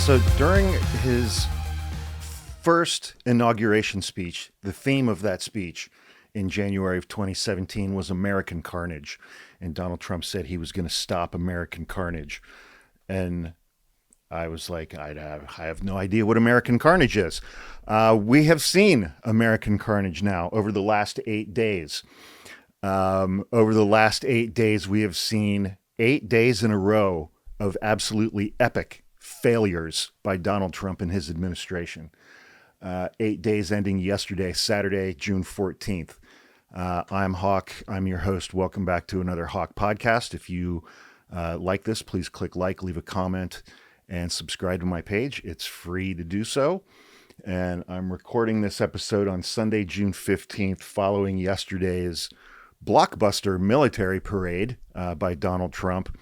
So during his first inauguration speech, the theme of that speech in January of 2017 was American Carnage. And Donald Trump said he was going to stop American Carnage. And I was like, I have no idea what American Carnage is. We have seen American Carnage now over the last 8 days. Over the last 8 days, we have seen 8 days in a row of absolutely epic failures by Donald Trump and his administration. 8 days ending yesterday, Saturday, June 14th. I'm Hawk. I'm your host. Welcome back to another Hawk podcast. If you like this, please click like, leave a comment, and subscribe to my page. It's free to do so. And I'm recording this episode on Sunday, June 15th, following yesterday's blockbuster military parade by Donald Trump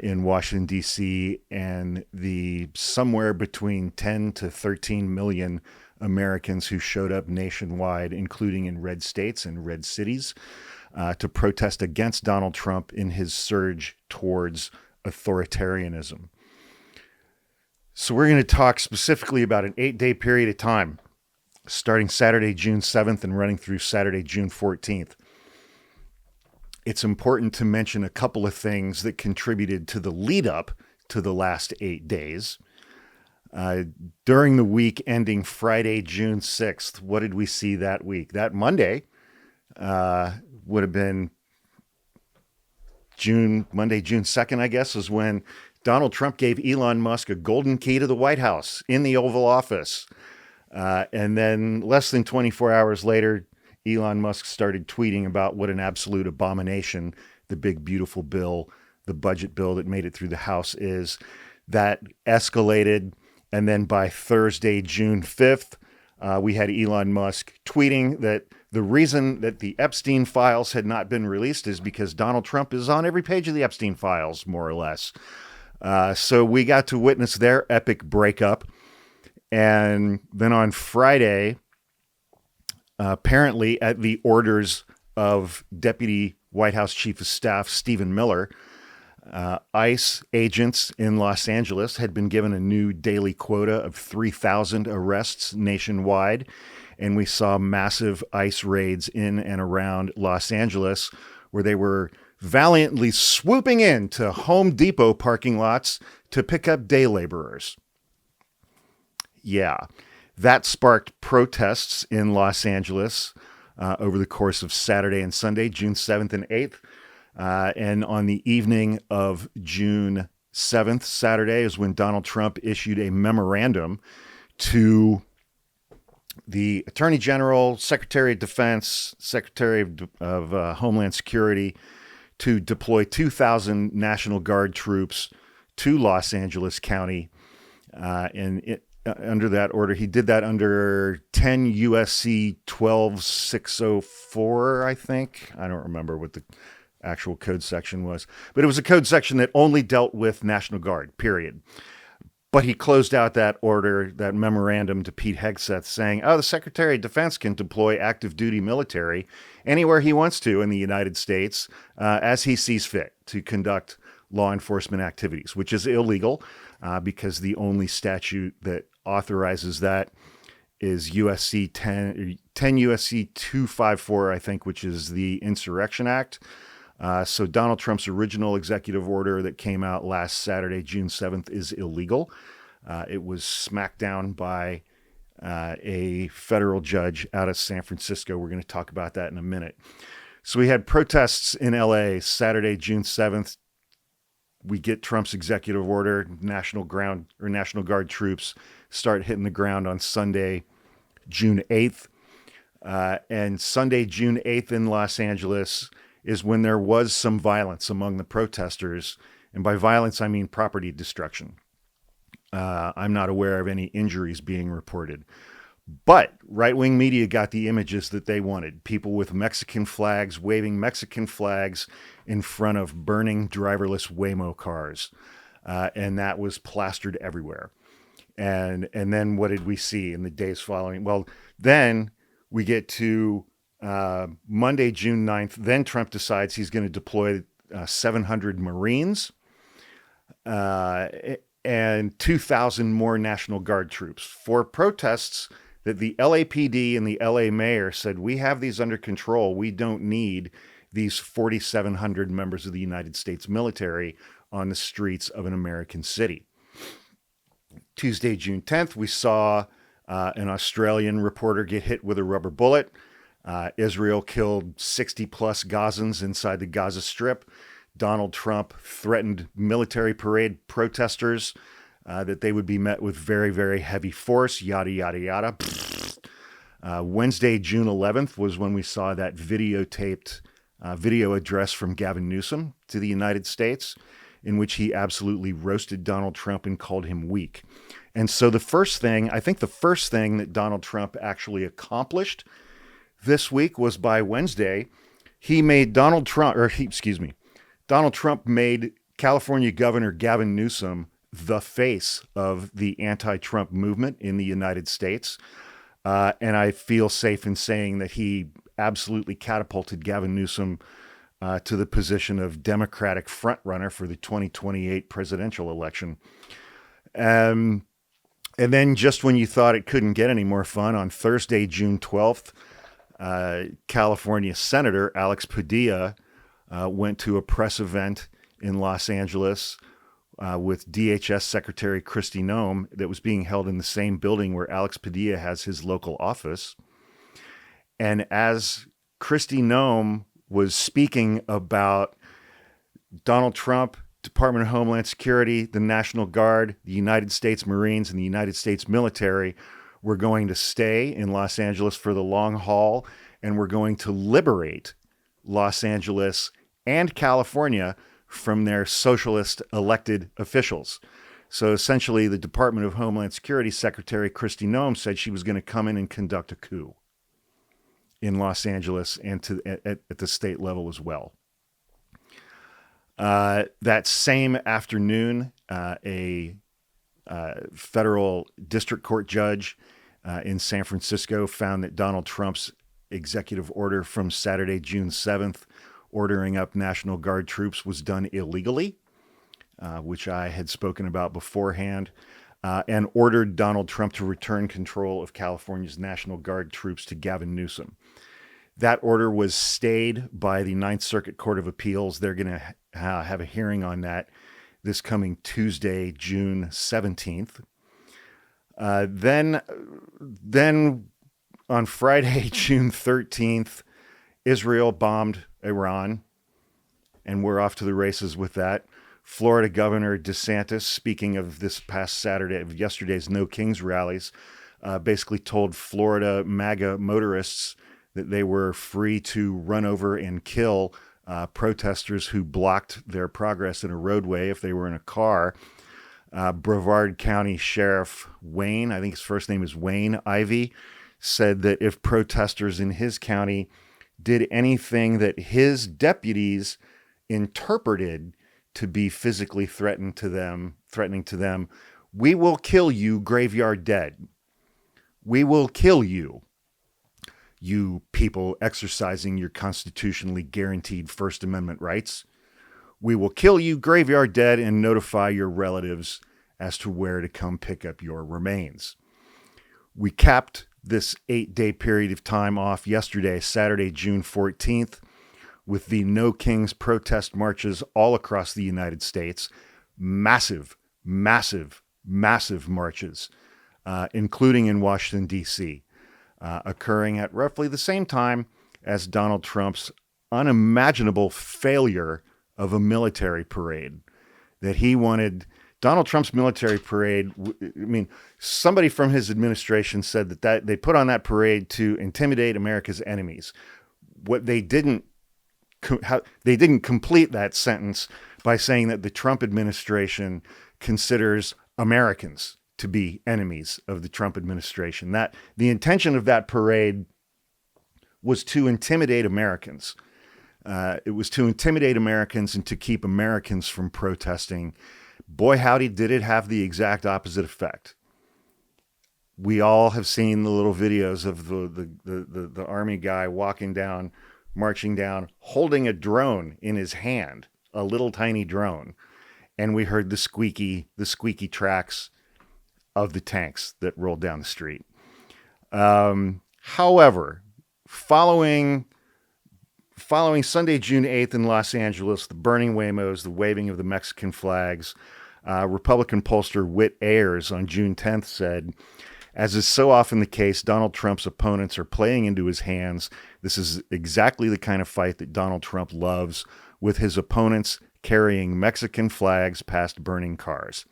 in Washington, D.C., and the somewhere between 10 to 13 million Americans who showed up nationwide, including in red states and red cities, to protest against Donald Trump in his surge towards authoritarianism. So we're going to talk specifically about an 8-day period of time, starting Saturday, June 7th and running through Saturday, June 14th. It's important to mention a couple of things that contributed to the lead up to the last 8 days. During the week ending Friday, June 6th, what did we see that week? That Monday would have been Monday, June 2nd, I guess, is when Donald Trump gave Elon Musk a golden key to the White House in the Oval Office. And then less than 24 hours later, Elon Musk started tweeting about what an absolute abomination the big, beautiful bill, the budget bill that made it through the House is. That escalated. And then by Thursday, June 5th, we had Elon Musk tweeting that the reason that the Epstein files had not been released is because Donald Trump is on every page of the Epstein files, more or less. So we got to witness their epic breakup. And then on Friday, apparently at the orders of Deputy White House Chief of Staff Stephen Miller, ICE agents in Los Angeles had been given a new daily quota of 3,000 arrests nationwide. And we saw massive ICE raids in and around Los Angeles where they were valiantly swooping into Home Depot parking lots to pick up day laborers. Yeah. That sparked protests in Los Angeles over the course of Saturday and Sunday, June 7th and 8th. And on the evening of June 7th, Saturday, is when Donald Trump issued a memorandum to the Attorney General, Secretary of Defense, Secretary of Homeland Security to deploy 2,000 National Guard troops to Los Angeles County. Under that order, he did that under 10 U.S.C. 12604, I think. I don't remember what the actual code section was, but it was a code section that only dealt with National Guard, period. But he closed out that order, that memorandum, to Pete Hegseth saying, the Secretary of Defense can deploy active duty military anywhere he wants to in the United States as he sees fit to conduct law enforcement activities, which is illegal because the only statute that authorizes that is USC 10 USC 254, I think, which is the Insurrection Act. So Donald Trump's original executive order that came out last Saturday, June 7th, is illegal. It was smacked down by a federal judge out of San Francisco. We're going to talk about that in a minute. So we had protests in LA Saturday, June 7th. We get Trump's executive order. National Guard troops start hitting the ground on Sunday, June 8th. And Sunday, June 8th in Los Angeles is when there was some violence among the protesters. And by violence, I mean property destruction. I'm not aware of any injuries being reported. But right-wing media got the images that they wanted. People with Mexican flags, waving Mexican flags in front of burning driverless Waymo cars. And that was plastered everywhere. And then what did we see in the days following? Well, then we get to Monday, June 9th. Then Trump decides he's going to deploy 700 Marines. and 2,000 more National Guard troops for protests that the LAPD and the LA mayor said, we have these under control. We don't need these 4,700 members of the United States military on the streets of an American city. Tuesday, June 10th, we saw an Australian reporter get hit with a rubber bullet. Israel killed 60 plus Gazans inside the Gaza Strip. Donald Trump threatened military parade protesters that they would be met with very, very heavy force, yada, yada, yada. Wednesday, June 11th was when we saw that videotaped video address from Gavin Newsom to the United States, in which he absolutely roasted Donald Trump and called him weak. And so the first thing that Donald Trump actually accomplished this week was by Wednesday, Donald Trump made California Governor Gavin Newsom the face of the anti-Trump movement in the United States. And I feel safe in saying that he absolutely catapulted Gavin Newsom to the position of Democratic frontrunner for the 2028 presidential election. And then just when you thought it couldn't get any more fun, on Thursday, June 12th, California Senator Alex Padilla went to a press event in Los Angeles with DHS Secretary Noem that was being held in the same building where Alex Padilla has his local office. And as Noem was speaking about Donald Trump, Department of Homeland Security, the National Guard, the United States Marines, and the United States military were going to stay in Los Angeles for the long haul, and we're going to liberate Los Angeles and California from their socialist elected officials. So essentially, the Department of Homeland Security Secretary Noem said she was going to come in and conduct a coup in Los Angeles and at the state level as well. That same afternoon, a federal district court judge in San Francisco found that Donald Trump's executive order from Saturday, June 7th, ordering up National Guard troops was done illegally, which I had spoken about beforehand, and ordered Donald Trump to return control of California's National Guard troops to Gavin Newsom. That order was stayed by the Ninth Circuit Court of Appeals. They're going to have a hearing on that this coming Tuesday, June 17th. Then on Friday, June 13th, Israel bombed Iran, and we're off to the races with that. Florida Governor DeSantis, speaking of this past Saturday, of yesterday's No Kings rallies, basically told Florida MAGA motorists that they were free to run over and kill protesters who blocked their progress in a roadway if they were in a car. Brevard County Sheriff Wayne, I think his first name is Wayne Ivey, said that if protesters in his county did anything that his deputies interpreted to be physically threatening to them, we will kill you, graveyard dead. We will kill you, you people exercising your constitutionally guaranteed First Amendment rights. We will kill you, graveyard dead, and notify your relatives as to where to come pick up your remains. We capped this 8-day period of time off yesterday, Saturday, June 14th, with the No Kings protest marches all across the United States. Massive, massive, massive marches, including in Washington, D.C., occurring at roughly the same time as Donald Trump's unimaginable failure of a military parade that he wanted. Donald Trump's military parade, I mean, somebody from his administration said that they put on that parade to intimidate America's enemies. What they didn't complete that sentence by saying that the Trump administration considers Americans to be enemies of the Trump administration. That the intention of that parade was to intimidate Americans. It was to intimidate Americans and to keep Americans from protesting. Boy, howdy, did it have the exact opposite effect. We all have seen the little videos of the army guy walking down, marching down, holding a drone in his hand, a little tiny drone. and we heard the squeaky tracks of the tanks that rolled down the street. However, following Sunday, June 8th in Los Angeles, the burning Waymos, the waving of the Mexican flags, Republican pollster Whit Ayers on June 10th said, as is so often the case, Donald Trump's opponents are playing into his hands. This is exactly the kind of fight that Donald Trump loves, with his opponents carrying Mexican flags past burning cars.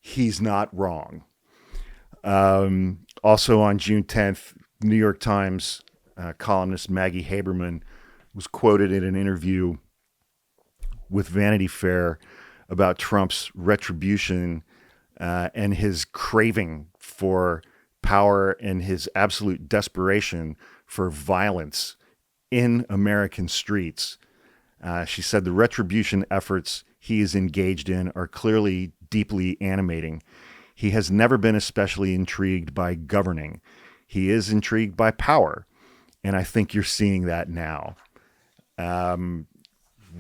He's not wrong. Also on June 10th, New York Times columnist Maddow Haberman was quoted in an interview with Vanity Fair about Trump's retribution and his craving for power and his absolute desperation for violence in American streets. She said the retribution efforts he is engaged in are clearly deeply animating. He has never been especially intrigued by governing. He is intrigued by power, and I think you're seeing that now.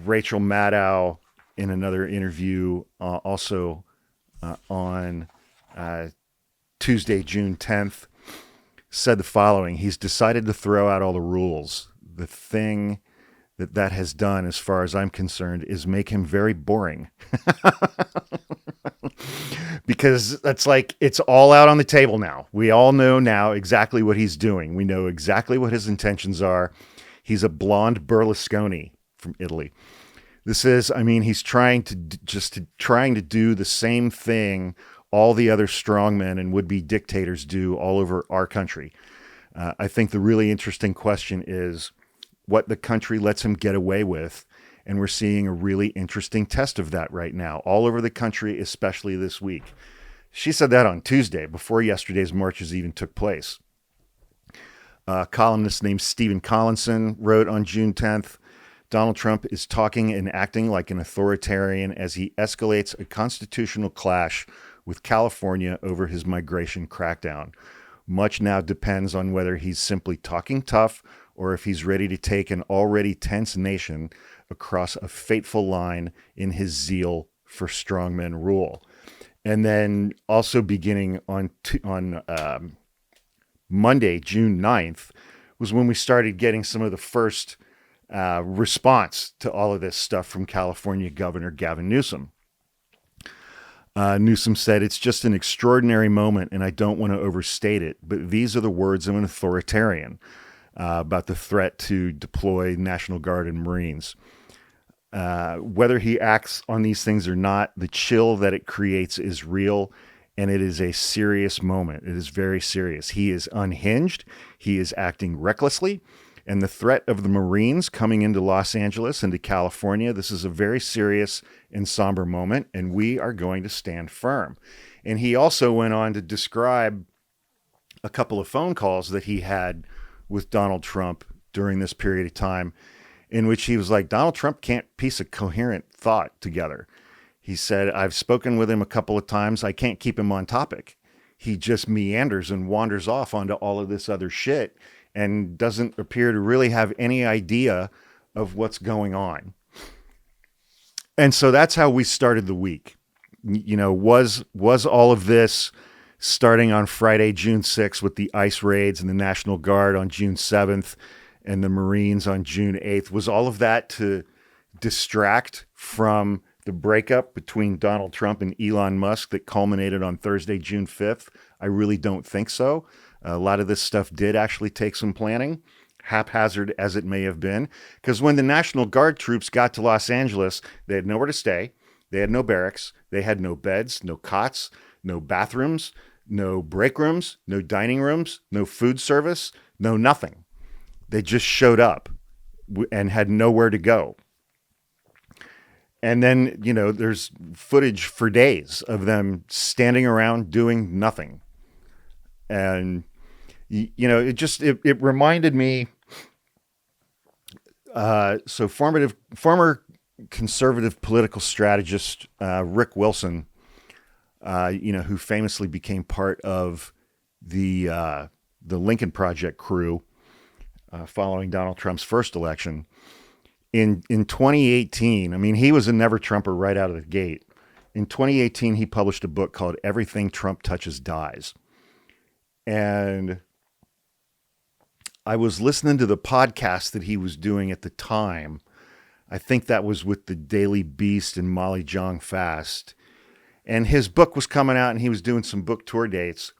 Rachel Maddow, in another interview, also on Tuesday, June 10th, said the following: he's decided to throw out all the rules. The thing that has done, as far as I'm concerned, is make him very boring. Because that's like, it's all out on the table now. We all know now exactly what he's doing. We know exactly what his intentions are. He's a blonde Berlusconi from Italy. This is, I mean, he's trying to do the same thing all the other strongmen and would-be dictators do all over our country. I think the really interesting question is what the country lets him get away with. And we're seeing a really interesting test of that right now, all over the country, especially this week. She said that on Tuesday, before yesterday's marches even took place. A columnist named Stephen Collinson wrote on June 10th, Donald Trump is talking and acting like an authoritarian as he escalates a constitutional clash with California over his migration crackdown. Much now depends on whether he's simply talking tough or if he's ready to take an already tense nation across a fateful line in his zeal for strongman rule. And then also beginning on Monday, June 9th, was when we started getting some of the first response to all of this stuff from California Governor Gavin Newsom. Newsom said, it's just an extraordinary moment, and I don't want to overstate it, but these are the words of an authoritarian about the threat to deploy National Guard and Marines. Whether he acts on these things or not, the chill that it creates is real, and it is a serious moment. It is very serious. He is unhinged. He is acting recklessly. And the threat of the Marines coming into Los Angeles, into California, this is a very serious and somber moment, and we are going to stand firm. And he also went on to describe a couple of phone calls that he had with Donald Trump during this period of time, in which he was like, Donald Trump can't piece a coherent thought together. He said, I've spoken with him a couple of times. I can't keep him on topic. He just meanders and wanders off onto all of this other shit and doesn't appear to really have any idea of what's going on. And so that's how we started the week. You know, was all of this starting on Friday, June 6th with the ICE raids and the National Guard on June 7th and the Marines on June 8th, was all of that to distract from the breakup between Donald Trump and Elon Musk that culminated on Thursday, June 5th? I really don't think so. A lot of this stuff did actually take some planning, haphazard as it may have been, because when the National Guard troops got to Los Angeles, they had nowhere to stay. They had no barracks. They had no beds, no cots, no bathrooms, no break rooms, no dining rooms, no food service, no nothing. They just showed up and had nowhere to go. And then, you know, there's footage for days of them standing around doing nothing. And, you know, it reminded me, former conservative political strategist Rick Wilson, who famously became part of the Lincoln Project crew following Donald Trump's first election. In 2018, I mean, he was a never Trumper right out of the gate. in 2018, he published a book called Everything Trump Touches Dies. And I was listening to the podcast that he was doing at the time. I think that was with the Daily Beast and Molly Jong Fast. And his book was coming out and he was doing some book tour dates.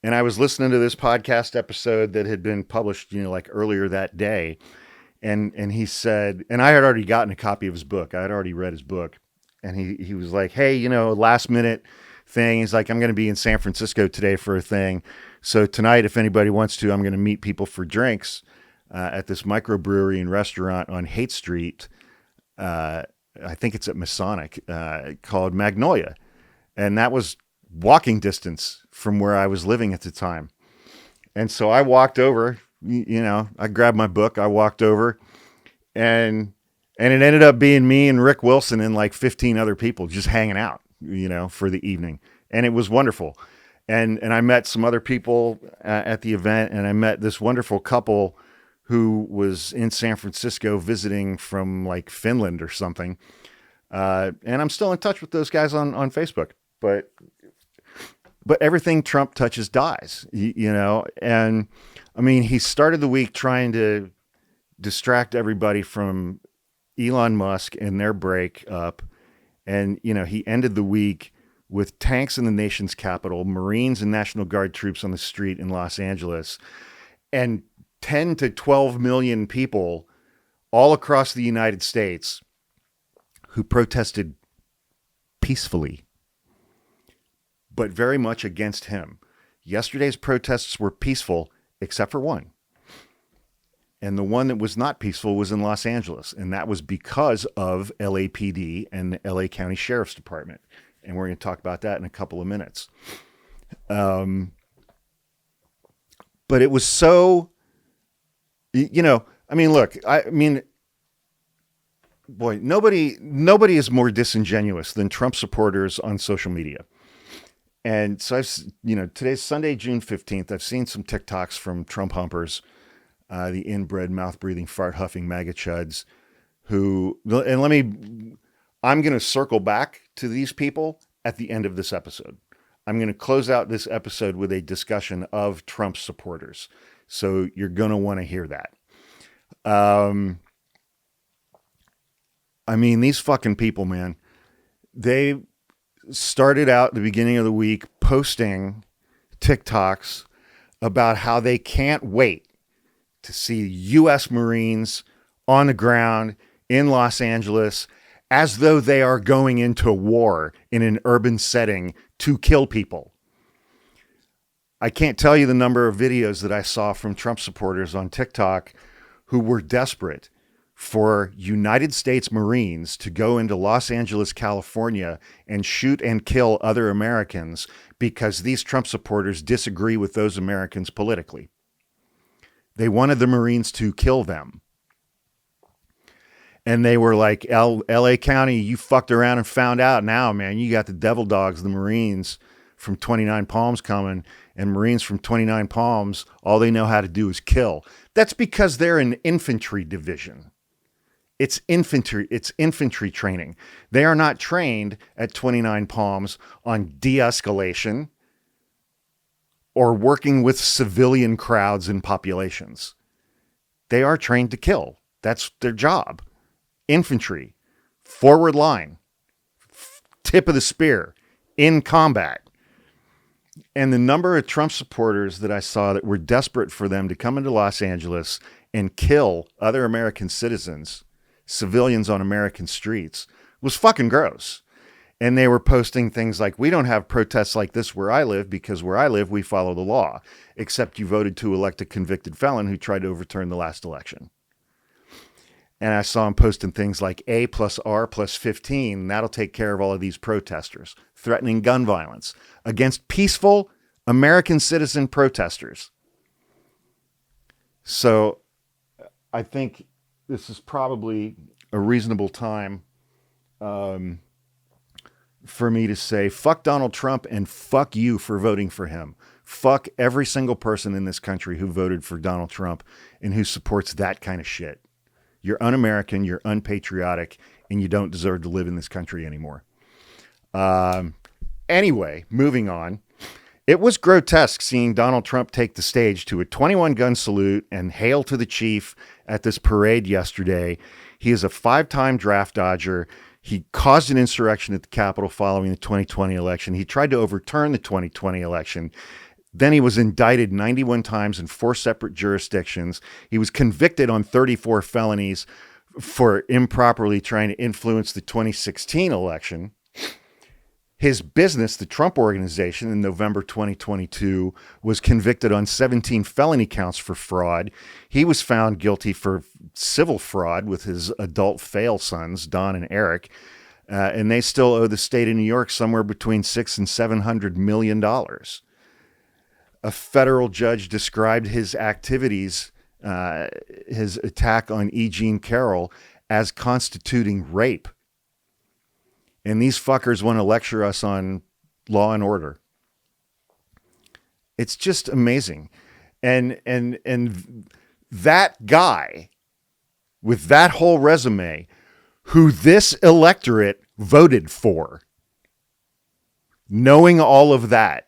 And I was listening to this podcast episode that had been published, like earlier that day. And he said, and I had already gotten a copy of his book. I had already read his book. And he was like, hey, last minute thing. He's like, I'm going to be in San Francisco today for a thing. So tonight, if anybody wants to, I'm going to meet people for drinks at this microbrewery and restaurant on Haight Street. I think it's at Masonic, called Magnolia. And that was walking distance from where I was living at the time. And so I walked over, I grabbed my book, I walked over, and it ended up being me and Rick Wilson and like 15 other people just hanging out, for the evening. And it was wonderful. And I met some other people at the event, and I met this wonderful couple who was in San Francisco visiting from like Finland or something. And I'm still in touch with those guys on Facebook, but everything Trump touches dies, and I mean, he started the week trying to distract everybody from Elon Musk and their breakup. And, he ended the week with tanks in the nation's capital, Marines and National Guard troops on the street in Los Angeles, and 10 to 12 million people all across the United States who protested peacefully, but very much against him. Yesterday's protests were peaceful, except for one. And the one that was not peaceful was in Los Angeles. And that was because of LAPD and the LA County Sheriff's Department. And we're going to talk about that in a couple of minutes. But it was so, look, boy, nobody is more disingenuous than Trump supporters on social media. And so today's Sunday, June 15th. I've seen some TikToks from Trump humpers, the inbred, mouth-breathing, fart-huffing MAGA chuds I'm going to circle back to these people at the end of this episode. I'm going to close out this episode with a discussion of Trump supporters. So you're going to want to hear that. These fucking people, man, they started out at the beginning of the week posting TikToks about how they can't wait to see U.S. Marines on the ground in Los Angeles as though they are going into war in an urban setting to kill people. I can't tell you the number of videos that I saw from Trump supporters on TikTok who were desperate for United States Marines to go into Los Angeles, California, and shoot and kill other Americans because these Trump supporters disagree with those Americans politically. They wanted the Marines to kill them. And they were like, LA County, you fucked around and found out now, man. You got the devil dogs, the Marines from 29 Palms coming, and Marines from 29 Palms, all they know how to do is kill. That's because they're an infantry division. It's infantry training. They are not trained at 29 Palms on de-escalation or working with civilian crowds and populations. They are trained to kill. That's their job. Infantry, forward line, tip of the spear, in combat. And the number of Trump supporters that I saw that were desperate for them to come into Los Angeles and kill other American citizens, civilians on American streets, was fucking gross. And they were posting things like, we don't have protests like this where I live because where I live, we follow the law, except you voted to elect a convicted felon who tried to overturn the last election. And I saw him posting things like A plus R plus 15. That'll take care of all of these protesters, threatening gun violence against peaceful American citizen protesters. So I think this is probably a reasonable time for me to say, fuck Donald Trump and fuck you for voting for him. Fuck every single person in this country who voted for Donald Trump and who supports that kind of shit. You're un-American, you're unpatriotic, and you don't deserve to live in this country anymore. Anyway, moving on. It was grotesque seeing Donald Trump take the stage to a 21-gun salute and hail to the chief at this parade yesterday. He is a 5-time draft dodger. He caused an insurrection at the Capitol following the 2020 election. He tried to overturn the 2020 election. Then he was indicted 91 times in 4 separate jurisdictions. He was convicted on 34 felonies for improperly trying to influence the 2016 election. His business, the Trump Organization, in November 2022, was convicted on 17 felony counts for fraud. He was found guilty for civil fraud with his adult fail sons, Don and Eric, and they still owe the state of New York somewhere between $600 and $700 million. A federal judge described his activities, his attack on E. Jean Carroll, as constituting rape. And these fuckers want to lecture us on law and order. It's just amazing. And that guy with that whole resume, who this electorate voted for, knowing all of that,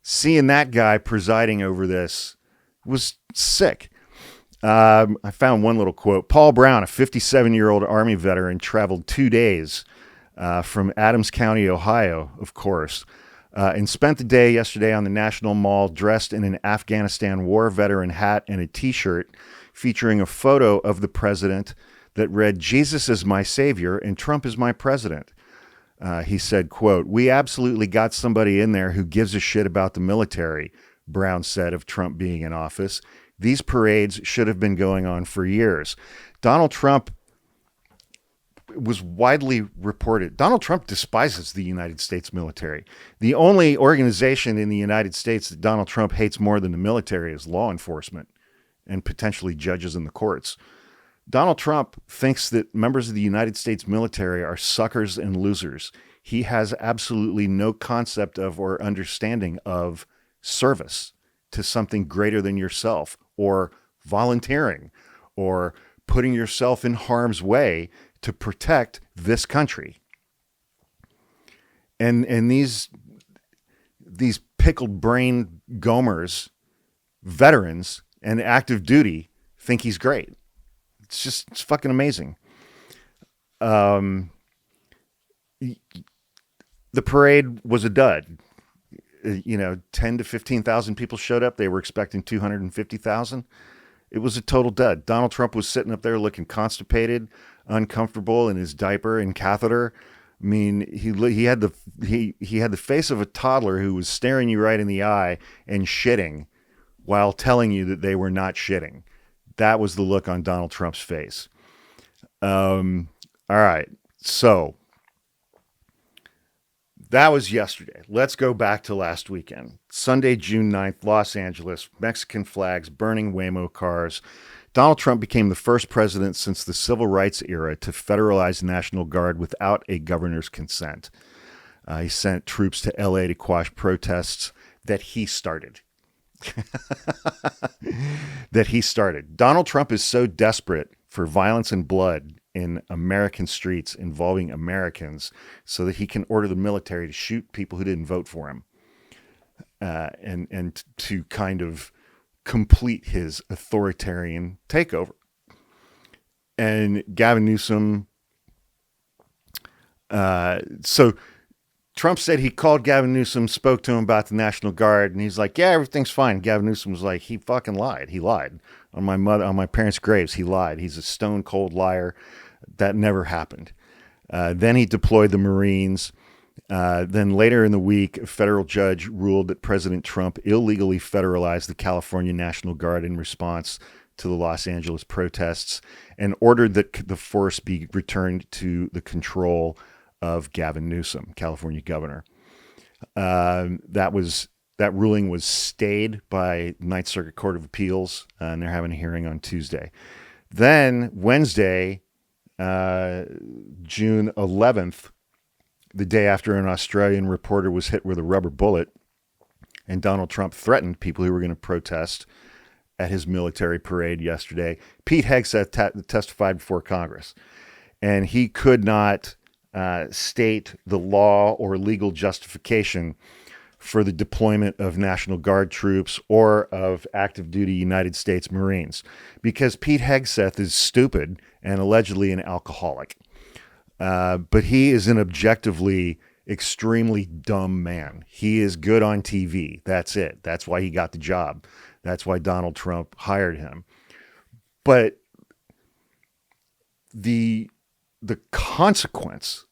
seeing that guy presiding over this was sick. I found one little quote. Paul Brown, a 57-year-old Army veteran, traveled 2 days from Adams County, Ohio, of course, and spent the day yesterday on the National Mall dressed in an Afghanistan war veteran hat and a T-shirt featuring a photo of the president that read, "Jesus is my savior and Trump is my president." He said, quote, "We absolutely got somebody in there who gives a shit about the military," Brown said of Trump being in office. "These parades should have been going on for years." Donald Trump was widely reported. Donald Trump despises the United States military. The only organization in the United States that Donald Trump hates more than the military is law enforcement and potentially judges in the courts. Donald Trump thinks that members of the United States military are suckers and losers. He has absolutely no concept of or understanding of service to something greater than yourself, or volunteering, or putting yourself in harm's way to protect this country. And these pickled brain gomers, veterans and active duty, think he's great. It's fucking amazing. The parade was a dud. 10 to 15,000 people showed up. They were expecting 250,000. It was a total dud. Donald Trump was sitting up there looking constipated, uncomfortable in his diaper and catheter. I mean, he had the face of a toddler who was staring you right in the eye and shitting while telling you that they were not shitting. That was the look on Donald Trump's face. All right. So that was yesterday. Let's go back to last weekend. Sunday, June 9th, Los Angeles, Mexican flags, burning Waymo cars. Donald Trump became the first president since the civil rights era to federalize the National Guard without a governor's consent. He sent troops to L.A. to quash protests that he started. Donald Trump is so desperate for violence and blood in American streets involving Americans so that he can order the military to shoot people who didn't vote for him, and to kind of complete his authoritarian takeover. And Gavin Newsom, so Trump said he called Gavin Newsom, spoke to him about the National Guard, and he's like, "Yeah, everything's fine." Gavin Newsom was like, "He fucking lied. He lied on my parents' graves. He lied. He's a stone cold liar. That never happened." Then he deployed the Marines. Then later in the week, a federal judge ruled that President Trump illegally federalized the California National Guard in response to the Los Angeles protests and ordered that the force be returned to the control of Gavin Newsom, California governor. That ruling was stayed by Ninth Circuit Court of Appeals, and they're having a hearing on Tuesday. Then Wednesday, June 11th, the day after an Australian reporter was hit with a rubber bullet, and Donald Trump threatened people who were going to protest at his military parade yesterday, Pete Hegseth testified before Congress. and he could not state the law or legal justification for the deployment of National Guard troops or of active duty United States Marines, because Pete Hegseth is stupid and allegedly an alcoholic. But he is an objectively extremely dumb man. He is good on TV. That's it. That's why he got the job. That's why Donald Trump hired him. But the consequence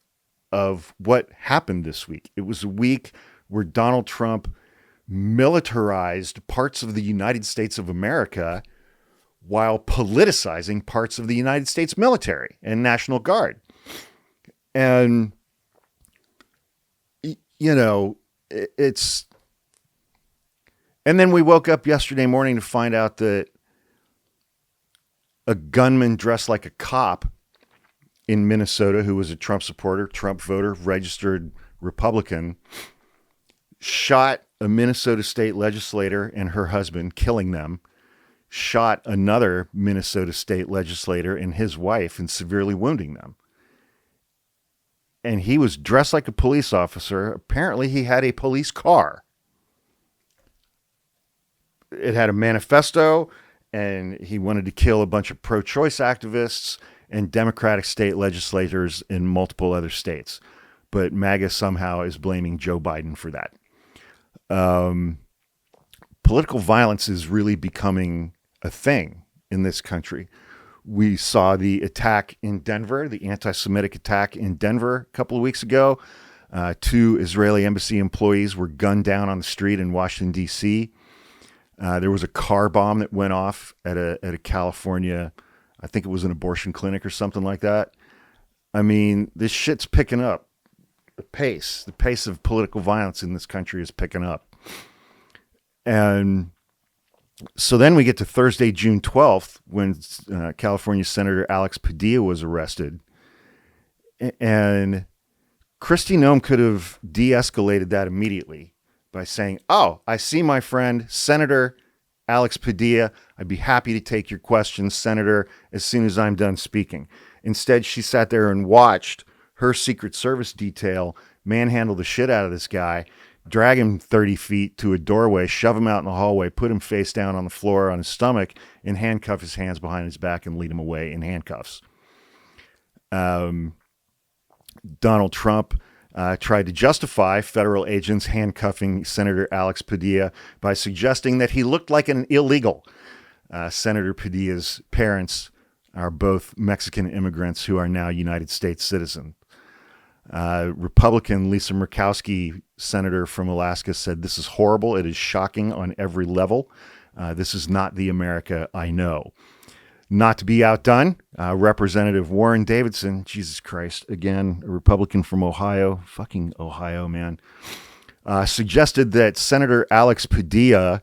of what happened this week, it was a week where Donald Trump militarized parts of the United States of America while politicizing parts of the United States military and National Guard. And, you know, it's... And then we woke up yesterday morning to find out that a gunman dressed like a cop in Minnesota, who was a Trump supporter, Trump voter, registered Republican, shot a Minnesota state legislator and her husband, killing them, shot another Minnesota state legislator and his wife and severely wounding them. And he was dressed like a police officer. Apparently he had a police car. It had a manifesto, and he wanted to kill a bunch of pro-choice activists and Democratic state legislators in multiple other states. But MAGA somehow is blaming Joe Biden for that. Political violence is really becoming a thing in this country. We saw the attack in Denver, the anti-Semitic attack in Denver a couple of weeks ago. 2 Israeli embassy employees were gunned down on the street in Washington, D.C. There was a car bomb that went off at a California, I think it was an abortion clinic or something like that. I mean, this shit's picking up. The pace of political violence in this country is picking up. And so then we get to Thursday, June 12th, when California Senator Alex Padilla was arrested. And Kristi Noem could have de-escalated that immediately by saying, "Oh, I see my friend, Senator Alex Padilla. I'd be happy to take your questions, Senator, as soon as I'm done speaking." Instead, she sat there and watched her Secret Service detail manhandle the shit out of this guy, drag him 30 feet to a doorway, shove him out in the hallway, put him face down on the floor on his stomach, and handcuff his hands behind his back and lead him away in handcuffs. Donald Trump tried to justify federal agents handcuffing Senator Alex Padilla by suggesting that he looked like an illegal. Senator Padilla's parents are both Mexican immigrants who are now United States citizens. Republican Lisa Murkowski, senator from Alaska, said, "This is horrible. It is shocking on every level. This is not the America I know." Not to be outdone, Representative Warren Davidson, Jesus Christ, again, a Republican from Ohio, fucking Ohio, man, suggested that Senator Alex Padilla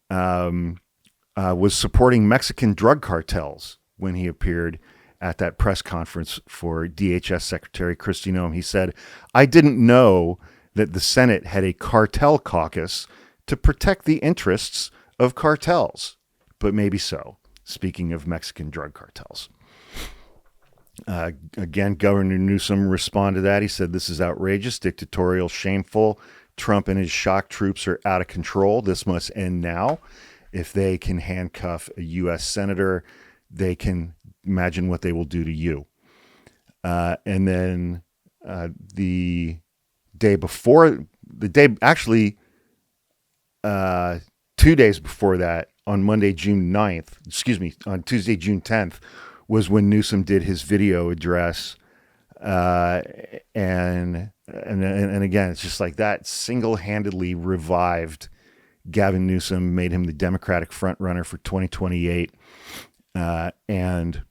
was supporting Mexican drug cartels when he appeared at that press conference for DHS Secretary Kristi Noem. He said, "I didn't know that the Senate had a cartel caucus to protect the interests of cartels, but maybe so." Speaking of Mexican drug cartels. Again, Governor Newsom responded to that. He said, "This is outrageous, dictatorial, shameful. Trump and his shock troops are out of control. This must end now. If they can handcuff a U.S. senator, they can imagine what they will do to you." And then the day before, 2 days before that, on Monday, June 9th, on Tuesday, June 10th, was when Newsom did his video address. And again, it's just like that single-handedly revived Gavin Newsom, made him the Democratic frontrunner for 2028. And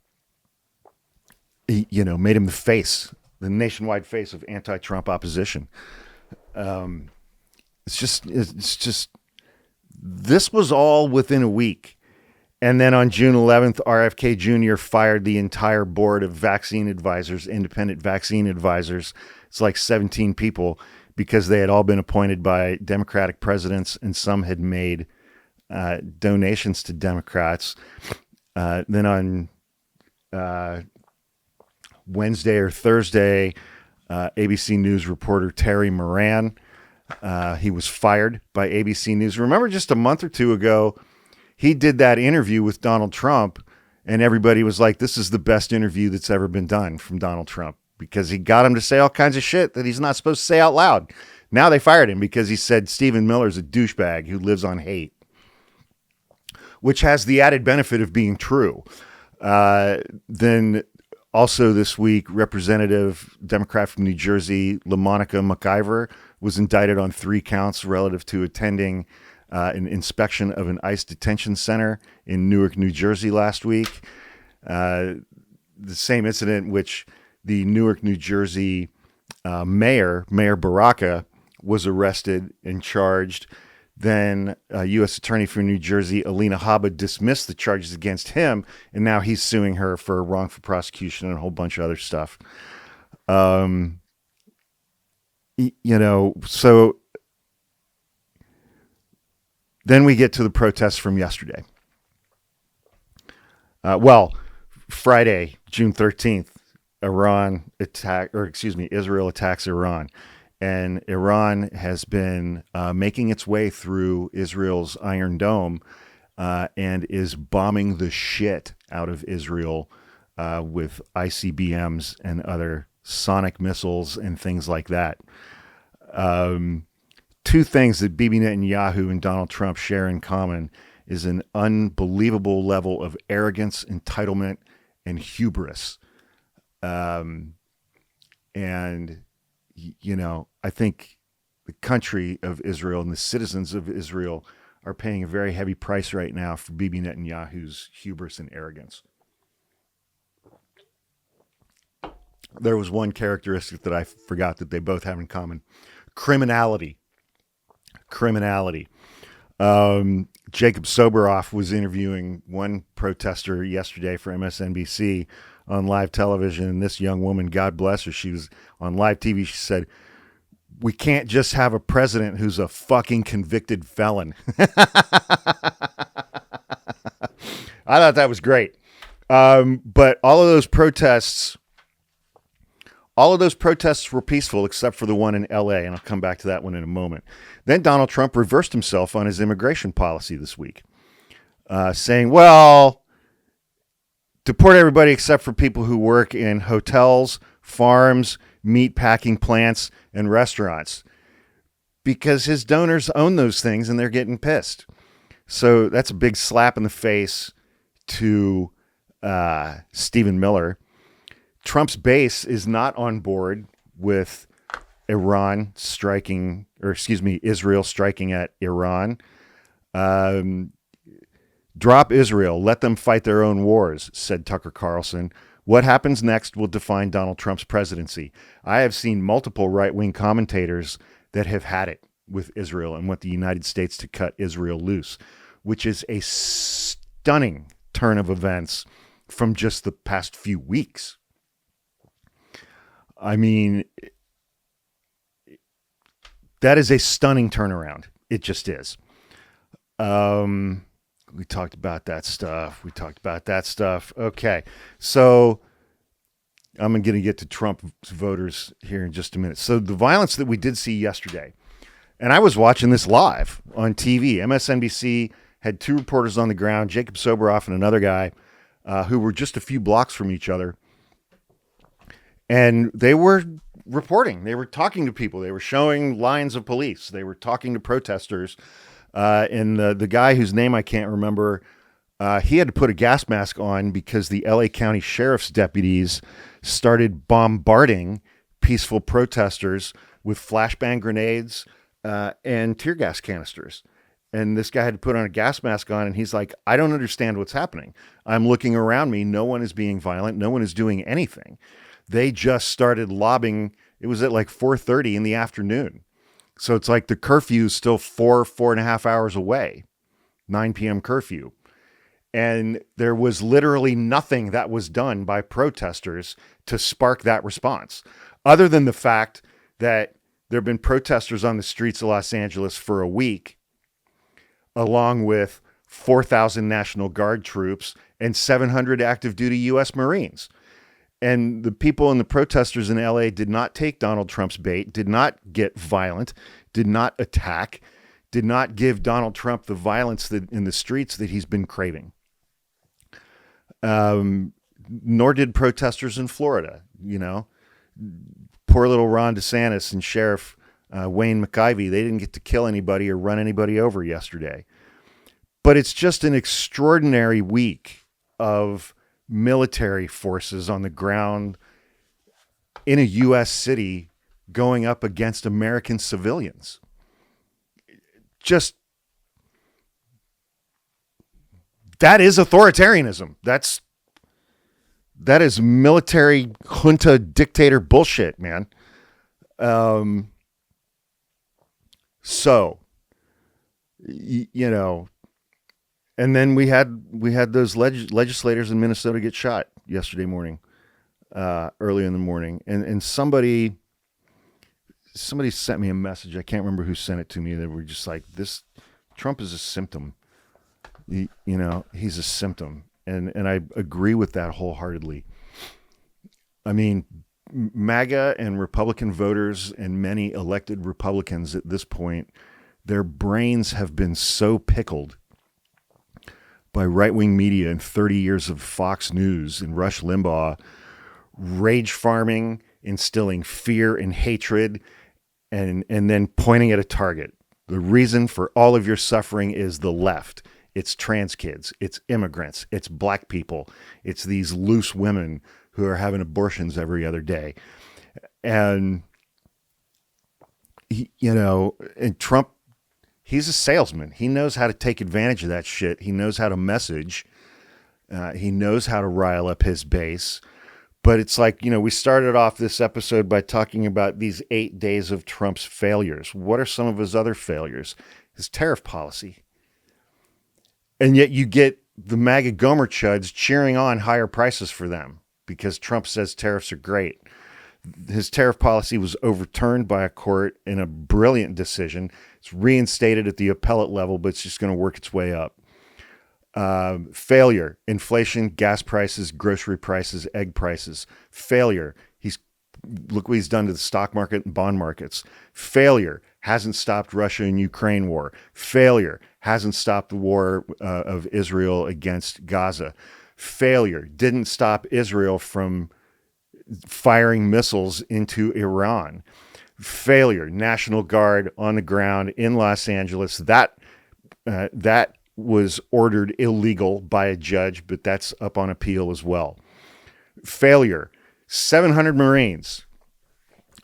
he, made him the nationwide face of anti-Trump opposition. It's just, this was all within a week. And then on June 11th, RFK Jr. fired the entire board of vaccine advisors, independent vaccine advisors. It's like 17 people, because they had all been appointed by Democratic presidents, and some had made donations to Democrats. Then on Wednesday or Thursday, ABC News reporter Terry Moran, he was fired by ABC News. Remember just a month or two ago, he did that interview with Donald Trump, and everybody was like, this is the best interview that's ever been done from Donald Trump, because he got him to say all kinds of shit that he's not supposed to say out loud. Now they fired him because he said Stephen Miller's a douchebag who lives on hate, which has the added benefit of being true. Then also this week, Representative Democrat from New Jersey, LaMonica McIver, was indicted on 3 counts relative to attending an inspection of an ICE detention center in Newark, New Jersey last week. The same incident which the Newark, New Jersey Mayor Baraka, was arrested and charged. Then U.S. Attorney for New Jersey, Alina Habba, dismissed the charges against him, and now he's suing her for wrongful prosecution and a whole bunch of other stuff. So then we get to the protests from yesterday. Friday, June 13th, Israel attacks Iran. And Iran has been making its way through Israel's Iron Dome and is bombing the shit out of Israel with ICBMs and other sonic missiles and things like that. 2 things that Bibi Netanyahu and Donald Trump share in common is an unbelievable level of arrogance, entitlement, and hubris. And I think the country of Israel and the citizens of Israel are paying a very heavy price right now for Bibi Netanyahu's hubris and arrogance. There was one characteristic that I forgot that they both have in common. Criminality. Jacob Soboroff was interviewing one protester yesterday for MSNBC on live television, and this young woman, God bless her, she was on live TV. She said, "We can't just have a president who's a fucking convicted felon." I thought that was great. But all of those protests were peaceful except for the one in LA, and I'll come back to that one in a moment. Then Donald Trump reversed himself on his immigration policy this week, saying, deport everybody except for people who work in hotels, farms, meat packing plants, and restaurants, because his donors own those things and they're getting pissed. So that's a big slap in the face to Stephen Miller. Trump's base is not on board with Israel striking at Iran. Drop Israel. Let them fight their own wars, said Tucker Carlson. What happens next will define Donald Trump's presidency. I have seen multiple right-wing commentators that have had it with Israel and want the United States to cut Israel loose, which is a stunning turn of events from just the past few weeks. I mean, that is a stunning turnaround. It just is. We talked about that stuff. Okay, so I'm going to get to Trump voters here in just a minute. So the violence that we did see yesterday, and I was watching this live on TV. MSNBC had 2 reporters on the ground, Jacob Soboroff and another guy, who were just a few blocks from each other. And they were reporting. They were talking to people. They were showing lines of police. They were talking to protesters. And the guy whose name I can't remember, he had to put a gas mask on because the LA County Sheriff's deputies started bombarding peaceful protesters with flashbang grenades and tear gas canisters. And this guy had to put on a gas mask on, and he's like, I don't understand what's happening. I'm looking around me. No one is being violent. No one is doing anything. They just started lobbing. It was at like 4:30 in the afternoon. So it's like the curfew is still 4.5 hours away, 9 p.m. curfew. And there was literally nothing that was done by protesters to spark that response, other than the fact that there have been protesters on the streets of Los Angeles for a week, along with 4,000 National Guard troops and 700 active duty U.S. Marines. And the people and the protesters in LA did not take Donald Trump's bait, did not get violent, did not attack, did not give Donald Trump the violence that in the streets that he's been craving. Nor did protesters in Florida. Poor little Ron DeSantis and Sheriff Wayne McIvey, they didn't get to kill anybody or run anybody over yesterday. But it's just an extraordinary week of military forces on the ground in a U.S. city going up against American civilians. That is authoritarianism. That is military junta dictator bullshit, man. And then we had those legislators in Minnesota get shot yesterday morning, early in the morning, and somebody sent me a message. I can't remember who sent it to me. They were just like, "This Trump is a symptom." He's a symptom, and I agree with that wholeheartedly. I mean, MAGA and Republican voters and many elected Republicans at this point, their brains have been so pickled by right-wing media and 30 years of Fox News and Rush Limbaugh, rage farming, instilling fear and hatred, and then pointing at a target. The reason for all of your suffering is the left. It's trans kids. It's immigrants. It's black people. It's these loose women who are having abortions every other day. And, and Trump, he's a salesman. He knows how to take advantage of that shit. He knows how to message. He knows how to rile up his base. But it's like, we started off this episode by talking about these 8 days of Trump's failures. What are some of his other failures? His tariff policy. And yet you get the MAGA Gomer chuds cheering on higher prices for them because Trump says tariffs are great. His tariff policy was overturned by a court in a brilliant decision. It's reinstated at the appellate level, but it's just going to work its way up. Failure, inflation, gas prices, grocery prices, egg prices. Failure. Look what he's done to the stock market and bond markets. Failure. Hasn't stopped Russia and Ukraine war. Failure. Hasn't stopped the war of Israel against Gaza. Failure. Didn't stop Israel from firing missiles into Iran. Failure. National Guard on the ground in Los Angeles. That was ordered illegal by a judge, but that's up on appeal as well. Failure. 700 Marines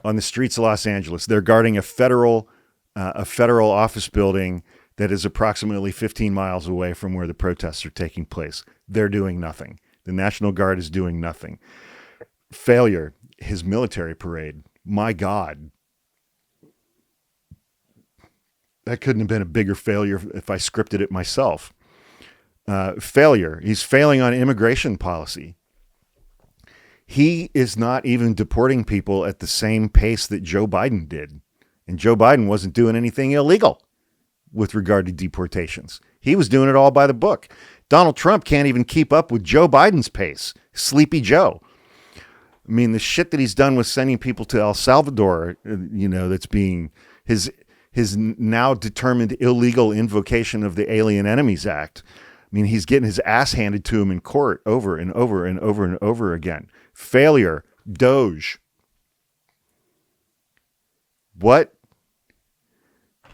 on the streets of Los Angeles. They're guarding a federal office building that is approximately 15 miles away from where the protests are taking place. They're doing nothing. The National Guard is doing nothing. Failure. His military parade. My God. That couldn't have been a bigger failure if I scripted it myself. Failure. He's failing on immigration policy. He is not even deporting people at the same pace that Joe Biden did. And Joe Biden wasn't doing anything illegal with regard to deportations. He was doing it all by the book. Donald Trump can't even keep up with Joe Biden's pace. Sleepy Joe. I mean, the shit that he's done with sending people to El Salvador, that's being his now determined illegal invocation of the Alien Enemies Act. I mean, he's getting his ass handed to him in court over and over and over and over again. Failure. Doge. What?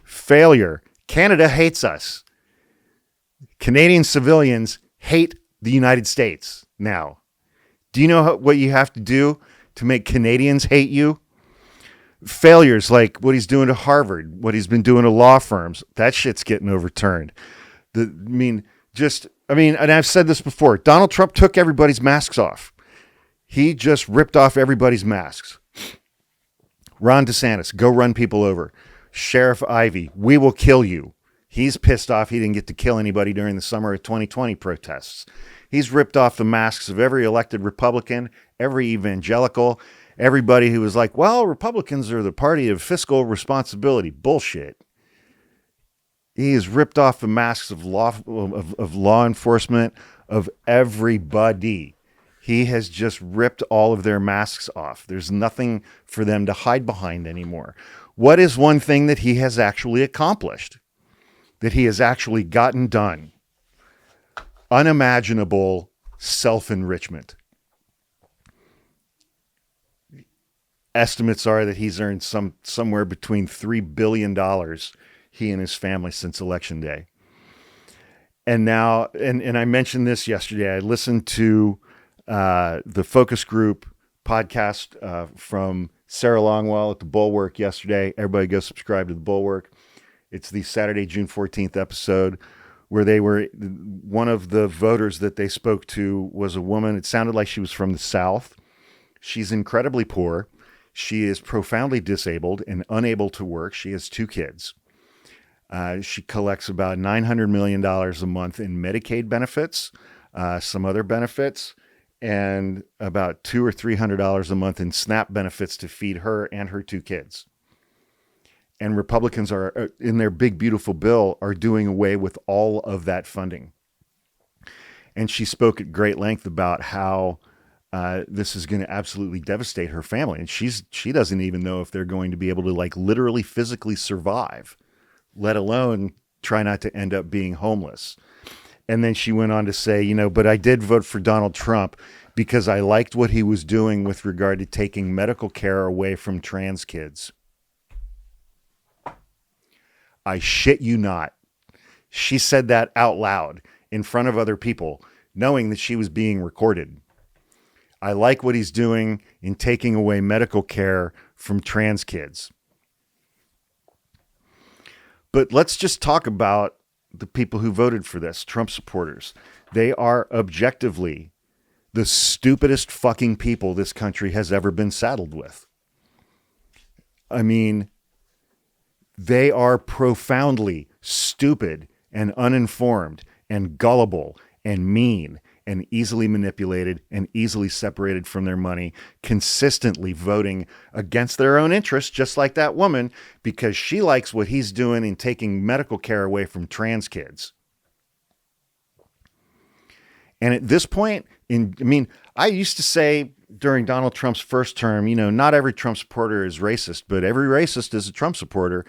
Failure. Canada hates us. Canadian civilians hate the United States now. Do you know what you have to do to make Canadians hate you? Failures like what he's doing to Harvard, what he's been doing to law firms. That shit's getting overturned. And I've said this before. Donald Trump took everybody's masks off. He just ripped off everybody's masks. Ron DeSantis, go run people over. Sheriff Ivey, we will kill you. He's pissed off he didn't get to kill anybody during the summer of 2020 protests. He's ripped off the masks of every elected Republican, every evangelical, everybody who was like, well, Republicans are the party of fiscal responsibility. Bullshit. He has ripped off the masks of law enforcement, of everybody. He has just ripped all of their masks off. There's nothing for them to hide behind anymore. What is one thing that he has actually accomplished, that he has actually gotten done? Unimaginable self-enrichment. Estimates are that he's earned somewhere between $3 billion, he and his family, since Election Day. And now, and I mentioned this yesterday, I listened to the focus group podcast from Sarah Longwell at the Bulwark yesterday. Everybody go subscribe to the Bulwark. It's the Saturday, June 14th episode where one of the voters that they spoke to was a woman. It sounded like she was from the South. She's incredibly poor. She is profoundly disabled and unable to work. She has 2 kids. She collects about $900 million a month in Medicaid benefits, some other benefits, and about $200 or $300 a month in SNAP benefits to feed her and her 2 kids. And Republicans are, in their big, beautiful bill, are doing away with all of that funding. And she spoke at great length about how this is going to absolutely devastate her family. And she doesn't even know if they're going to be able to literally physically survive, let alone try not to end up being homeless. And then she went on to say, but I did vote for Donald Trump because I liked what he was doing with regard to taking medical care away from trans kids. I shit you not. She said that out loud in front of other people, knowing that she was being recorded. I like what he's doing in taking away medical care from trans kids. But let's just talk about the people who voted for this, Trump supporters. They are objectively the stupidest fucking people this country has ever been saddled with. I mean, they are profoundly stupid and uninformed and gullible and mean and easily manipulated and easily separated from their money, consistently voting against their own interests, just like that woman, because she likes what he's doing in taking medical care away from trans kids. And at this point, I used to say during Donald Trump's first term, not every Trump supporter is racist, but every racist is a Trump supporter.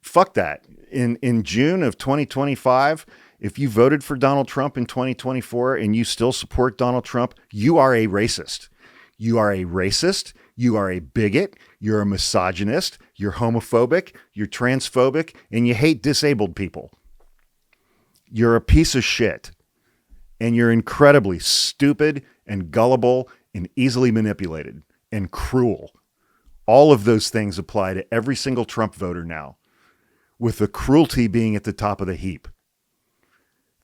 Fuck that. In June of 2025, if you voted for Donald Trump in 2024 and you still support Donald Trump, you are a racist. You are a racist. You are a bigot. You're a misogynist. You're homophobic. You're transphobic. And you hate disabled people. You're a piece of shit. And you're incredibly stupid and gullible and easily manipulated and cruel. All of those things apply to every single Trump voter now, with the cruelty being at the top of the heap.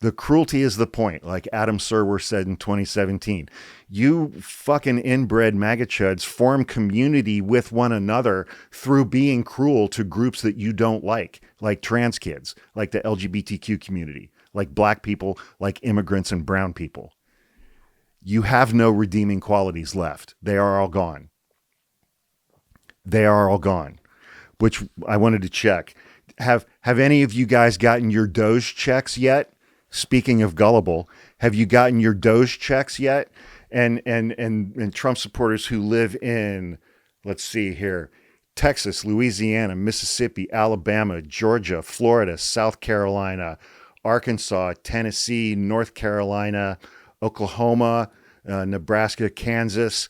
The cruelty is the point, like Adam Serwer said in 2017. You fucking inbred MAGA chuds form community with one another through being cruel to groups that you don't like trans kids, like the LGBTQ community, like black people, like immigrants and brown people. You have no redeeming qualities left. They are all gone. They are all gone, which I wanted to check. Have any of you guys gotten your Doge checks yet? Speaking of gullible, have you gotten your Doge checks yet? And Trump supporters who live in, let's see here, Texas, Louisiana, Mississippi, Alabama, Georgia, Florida, South Carolina, Arkansas, Tennessee, North Carolina, Oklahoma, Nebraska, Kansas.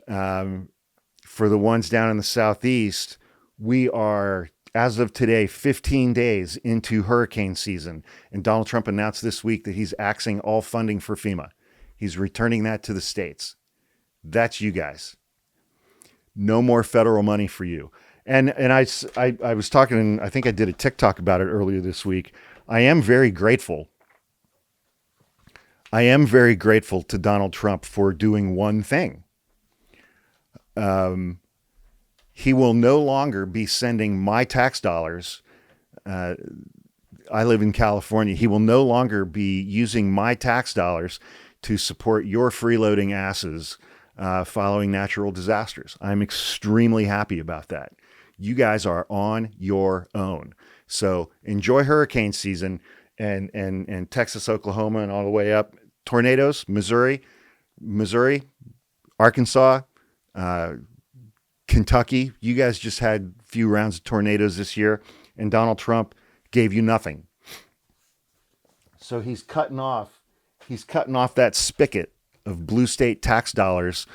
For the ones down in the Southeast, we are, as of today, 15 days into hurricane season. And Donald Trump announced this week that he's axing all funding for FEMA. He's returning that to the states. That's you guys. No more federal money for you. And I was talking, and I think I did a TikTok about it earlier this week. I am very grateful. I am very grateful to Donald Trump for doing one thing. He will no longer be sending my tax dollars. I live in California. He will no longer be using my tax dollars to support your freeloading asses following natural disasters. I'm extremely happy about that. You guys are on your own. So enjoy hurricane season and Texas, Oklahoma, and all the way up. Tornadoes, Missouri, Arkansas, Kentucky, you guys just had a few rounds of tornadoes this year, and Donald Trump gave you nothing. So he's cutting off that spigot of blue state tax dollars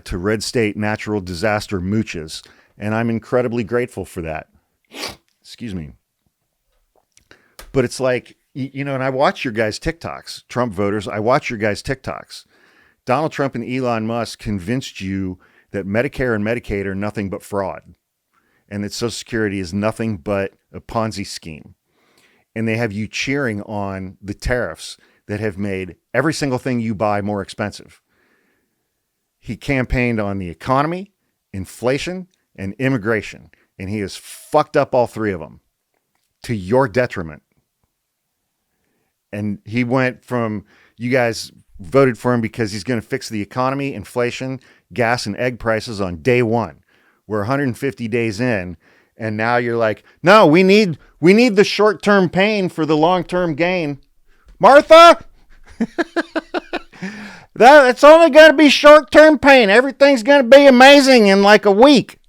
to red state natural disaster mooches. And I'm incredibly grateful for that. Excuse me. But it's like, and I watch your guys' TikToks, Trump voters, I watch your guys' TikToks. Donald Trump and Elon Musk convinced you that Medicare and Medicaid are nothing but fraud, and that Social Security is nothing but a Ponzi scheme. And they have you cheering on the tariffs that have made every single thing you buy more expensive. He campaigned on the economy, inflation, and immigration, and he has fucked up all three of them to your detriment. And he went from, you guys voted for him because he's going to fix the economy, inflation, gas, and egg prices on day one. We're 150 days in, and now you're like, no, we need the short-term pain for the long-term gain. Martha, that's only going to be short-term pain. Everything's going to be amazing in like a week.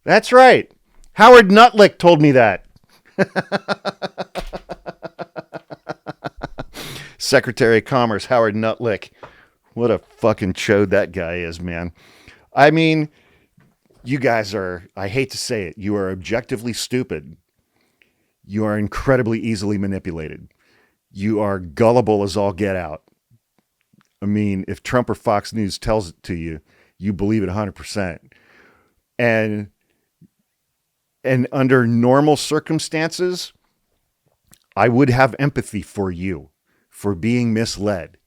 That's right. Howard Nutlick told me that. Secretary of Commerce, Howard Nutlick. What a fucking chode that guy is, man. I mean, you guys are, I hate to say it, you are objectively stupid. You are incredibly easily manipulated. You are gullible as all get out. I mean, if Trump or Fox News tells it to you, you believe it 100%. And under normal circumstances, I would have empathy for you for being misled.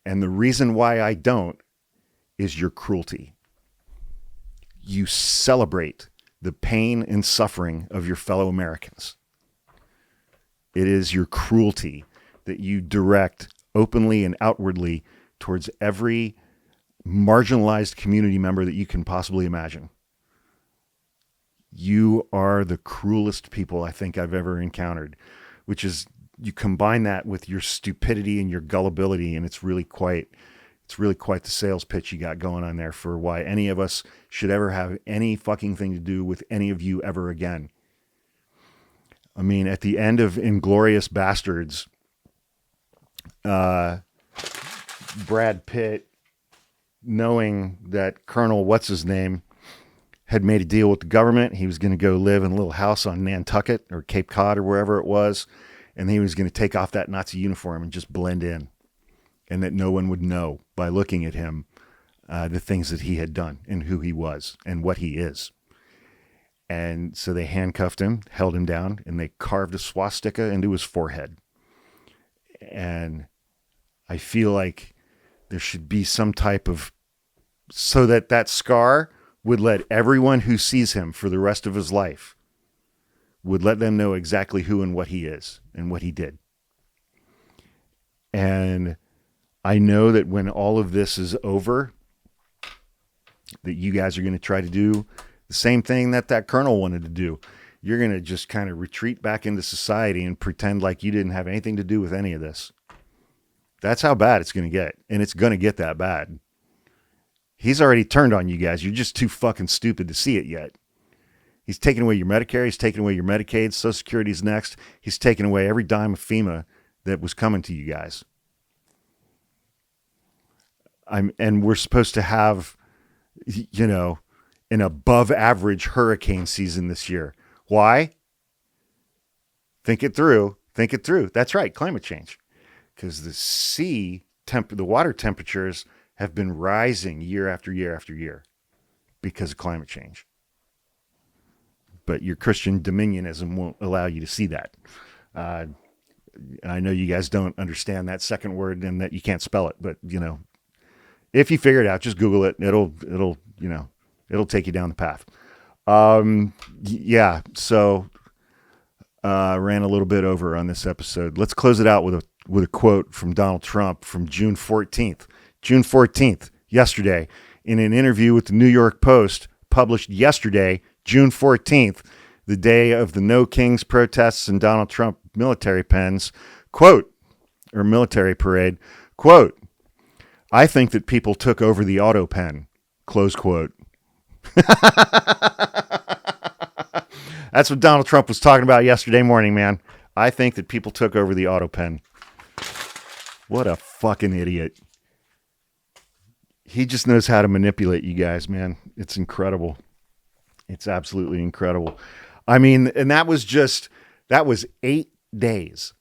And the reason why I don't is your cruelty. You celebrate the pain and suffering of your fellow Americans. It is your cruelty that you direct openly and outwardly towards every marginalized community member that you can possibly imagine. You are the cruelest people I think I've ever encountered, which is, you combine that with your stupidity and your gullibility, and it's really quite the sales pitch you got going on there for why any of us should ever have any fucking thing to do with any of you ever again. I mean, at the end of Inglourious Bastards, Brad Pitt, knowing that Colonel What's-His-Name had made a deal with the government, he was going to go live in a little house on Nantucket or Cape Cod or wherever it was, and he was going to take off that Nazi uniform and just blend in, and that no one would know by looking at him the things that he had done and who he was and what he is. And so they handcuffed him, held him down, and they carved a swastika into his forehead. And I feel like there should be some type of, so that scar would let everyone who sees him for the rest of his life, would let them know exactly who and what he is and what he did. And I know that when all of this is over, that you guys are going to try to do the same thing that colonel wanted to do. You're going to just kind of retreat back into society and pretend like you didn't have anything to do with any of this. That's how bad it's going to get. And it's going to get that bad. He's already turned on you guys. You're just too fucking stupid to see it yet. He's taking away your Medicare. He's taking away your Medicaid. Social Security's next. He's taking away every dime of FEMA that was coming to you guys. And we're supposed to have, an above average hurricane season this year. Why? Think it through. Think it through. That's right. Climate change. Because the water temperatures have been rising year after year after year because of climate change. But your Christian dominionism won't allow you to see that. I know you guys don't understand that second word and that you can't spell it, but if you figure it out, just Google it. It'll take you down the path. So ran a little bit over on this episode. Let's close it out with a quote from Donald Trump from June 14th. June 14th, yesterday, in an interview with the New York Post, published yesterday, June 14th, the day of the No Kings protests and Donald Trump military pens, quote, or military parade, quote, I think that people took over the auto pen, close quote. That's what Donald Trump was talking about yesterday morning, man. I think that people took over the auto pen. What a fucking idiot. He just knows how to manipulate you guys, man. It's incredible. It's absolutely incredible. I mean, and that was 8 days.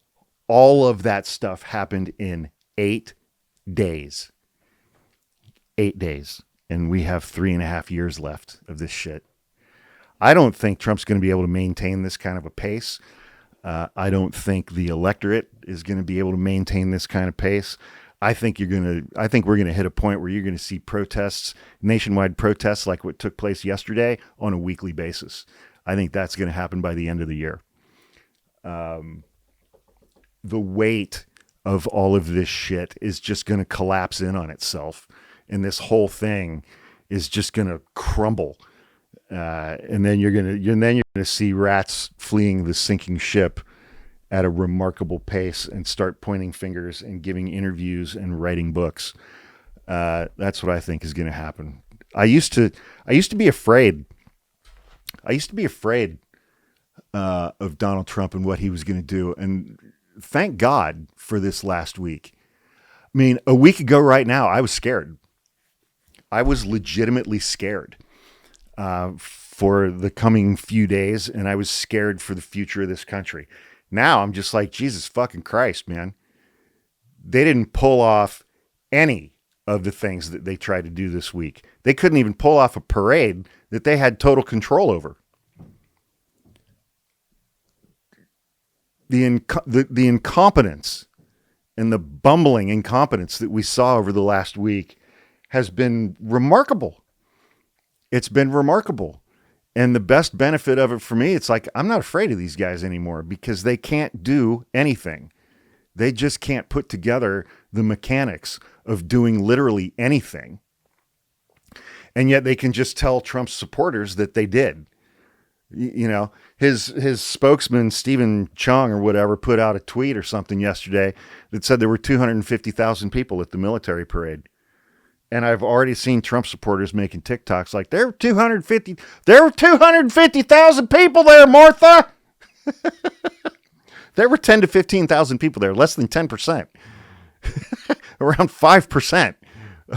All of that stuff happened in 8 days. 8 days. And we have 3.5 years left of this shit. I don't think Trump's going to be able to maintain this kind of a pace. I don't think the electorate is going to be able to maintain this kind of pace. I think we're going to hit a point where you're going to see protests, nationwide protests like what took place yesterday on a weekly basis. I think that's going to happen by the end of the year. The weight of all of this shit is just going to collapse in on itself. And this whole thing is just going to crumble. And then you're going to see rats fleeing the sinking ship at a remarkable pace and start pointing fingers and giving interviews and writing books. That's what I think is going to happen. I used to be afraid. I used to be afraid of Donald Trump and what he was going to do. And thank God for this last week. I mean, a week ago right now, I was scared. I was legitimately scared for the coming few days, and I was scared for the future of this country. Now I'm just like, Jesus fucking Christ, man. They didn't pull off any of the things that they tried to do this week. They couldn't even pull off a parade that they had total control over. The incompetence and the bumbling incompetence that we saw over the last week has been remarkable. It's been remarkable. And the best benefit of it for me, it's like, I'm not afraid of these guys anymore because they can't do anything. They just can't put together the mechanics of doing literally anything. And yet they can just tell Trump's supporters that they did. You know, his spokesman, Stephen Chung or whatever, put out a tweet or something yesterday that said there were 250,000 people at the military parade. And I've already seen Trump supporters making TikToks like, there were 250,000 people there, Martha. There were 10 to 15,000 people there, less than 10%. Around 5%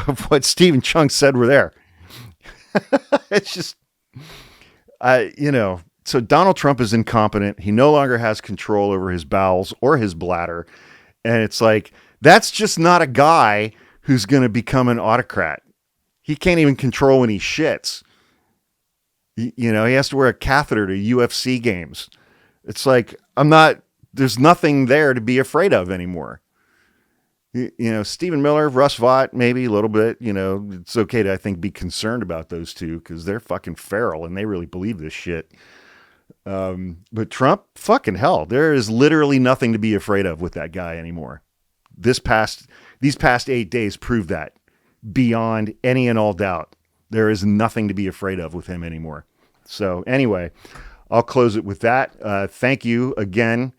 of what Stephen Chung said were there. It's just, so Donald Trump is incompetent. He no longer has control over his bowels or his bladder. And it's like, that's just not a guy who's going to become an autocrat. He can't even control when he shits. He has to wear a catheter to UFC games. It's like, there's nothing there to be afraid of anymore. Stephen Miller, Russ Vought, maybe a little bit, it's okay to, I think, be concerned about those two because they're fucking feral and they really believe this shit. But Trump, fucking hell, there is literally nothing to be afraid of with that guy anymore. These past 8 days prove that beyond any and all doubt. There is nothing to be afraid of with him anymore. So anyway, I'll close it with that. Thank you again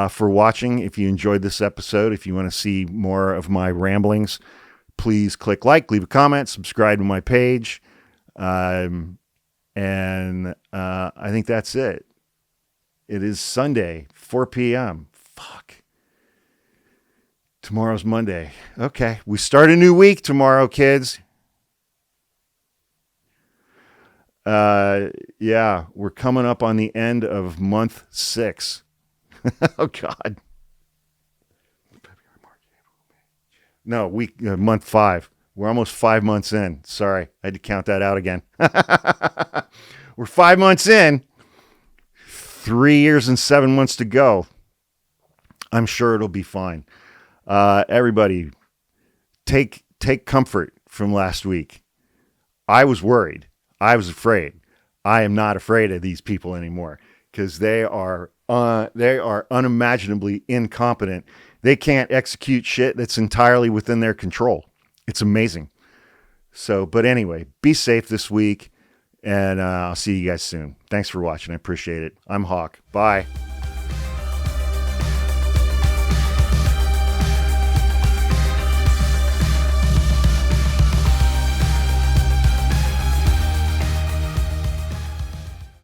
for watching. If you enjoyed this episode, if you want to see more of my ramblings, please click like, leave a comment, subscribe to my page. And I think that's it. It is Sunday, 4 p.m. Fuck. Tomorrow's Monday. Okay. We start a new week tomorrow, kids. Yeah, we're coming up on the end of month 6. Oh, God. No, month 5. We're almost 5 months in. Sorry, I had to count that out again. We're 5 months in. 3 years and 7 months to go. I'm sure it'll be fine. Everybody, take comfort from last week. I was worried. I was afraid. I am not afraid of these people anymore because they are unimaginably incompetent. They can't execute shit that's entirely within their control. It's amazing. So, but anyway, be safe this week, and I'll see you guys soon. Thanks for watching. I appreciate it. I'm Hawk. Bye.